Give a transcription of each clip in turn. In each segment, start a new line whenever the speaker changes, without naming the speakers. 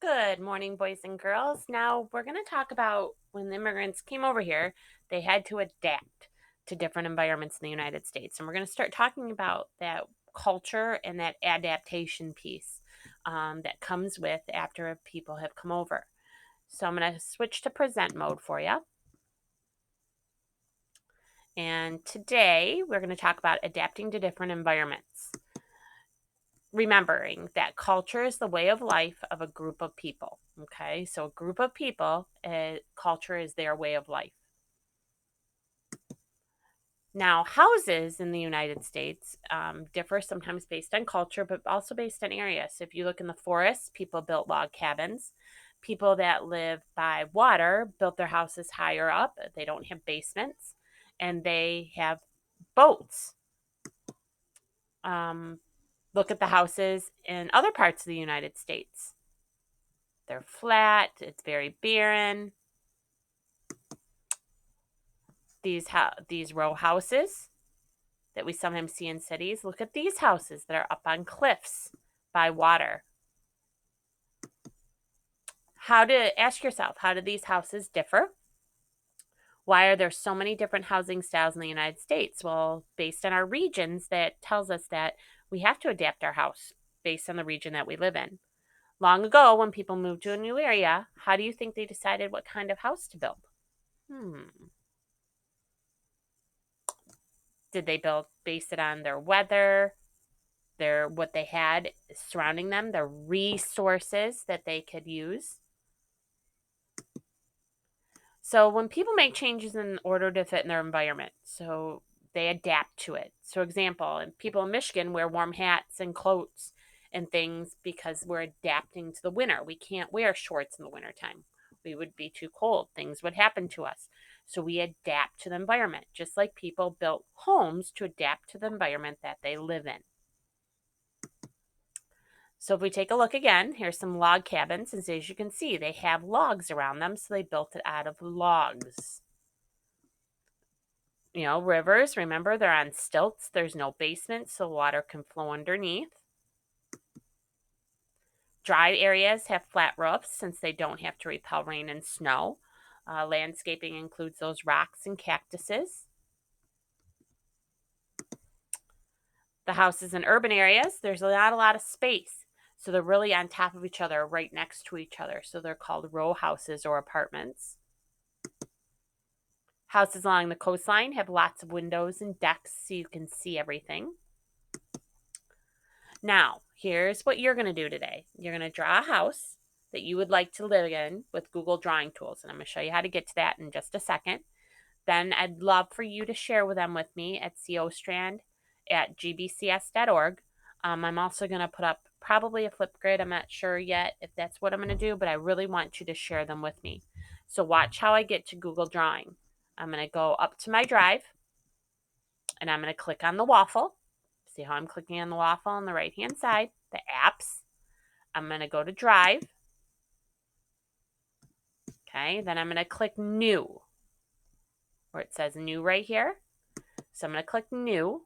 Good morning, boys and girls. Now we're going to talk about when the immigrants came over here, they had to adapt to different environments in the United States. And we're going to start talking about that culture and that adaptation piece that comes with after people have come over. So I'm going to switch to present mode for you. And today we're going to talk about adapting to different environments. Remembering that culture is the way of life of a group of people. Okay, so a group of people, culture is their way of life. Now, houses in the United States differ sometimes based on culture, but also based on area. So if you look in the forests, people built log cabins. People that live by water built their houses higher up. They don't have basements, and they have boats. Um, Look at the houses in other parts of the United States. They're flat, it's very barren. These row houses that we sometimes see in cities, look at these houses that are up on cliffs by water. Ask yourself, how do these houses differ? Why are there so many different housing styles in the United States? Well, based on our regions, that tells us that we have to adapt our house based on the region that we live in. Long ago, when people moved to a new area, how do you think they decided what kind of house to build? Did they base it on their weather, their what they had surrounding them, the resources that they could use? So when people make changes in order to fit in their environment, so they adapt to it. So example, and people in Michigan wear warm hats and coats and things because we're adapting to the winter. We can't wear shorts in the wintertime. We would be too cold. Things would happen to us. So we adapt to the environment, just like people built homes to adapt to the environment that they live in. So if we take a look again, here's some log cabins, and as you can see, they have logs around them, so they built it out of logs. Rivers, remember, they're on stilts. There's no basement, so water can flow underneath. Dry areas have flat roofs since they don't have to repel rain and snow. Landscaping includes those rocks and cactuses. The houses in urban areas, there's not a lot of space. So they're really on top of each other, right next to each other. So they're called row houses or apartments. Houses along the coastline have lots of windows and decks so you can see everything. Now, here's what you're going to do today. You're going to draw a house that you would like to live in with Google Drawing Tools. And I'm going to show you how to get to that in just a second. Then I'd love for you to share them with me at costrand@gbcs.org. I'm also going to put up probably a Flipgrid. I'm not sure yet if that's what I'm going to do, but I really want you to share them with me. So watch how I get to Google Drawing. I'm going to go up to my drive, and I'm going to click on the waffle. See how I'm clicking on the waffle on the right-hand side, the apps. I'm going to go to Drive. Okay, then I'm going to click New, where it says New right here. So I'm going to click New.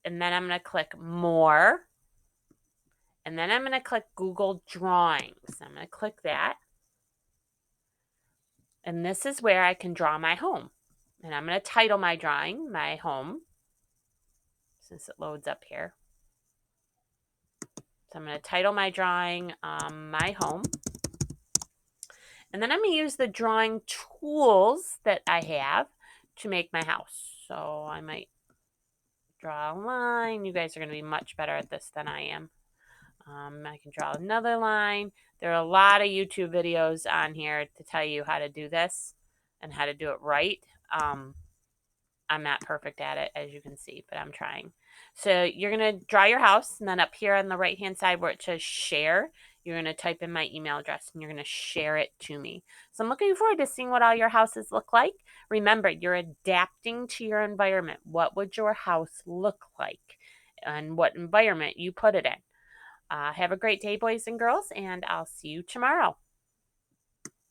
And then I'm going to click More. And then I'm going to click Google Drawings. I'm going to click that. And this is where I can draw my home. And I'm going to title my drawing, My Home, since it loads up here. So I'm going to title my drawing, My Home. And then I'm going to use the drawing tools that I have to make my house. So I might draw a line. You guys are going to be much better at this than I am. I can draw another line. There are a lot of YouTube videos on here to tell you how to do this and how to do it right. I'm not perfect at it, as you can see, but I'm trying. So you're going to draw your house, and then up here on the right-hand side where it says share, you're going to type in my email address, and you're going to share it to me. So I'm looking forward to seeing what all your houses look like. Remember, you're adapting to your environment. What would your house look like, and what environment you put it in? Have a great day, boys and girls, and I'll see you tomorrow.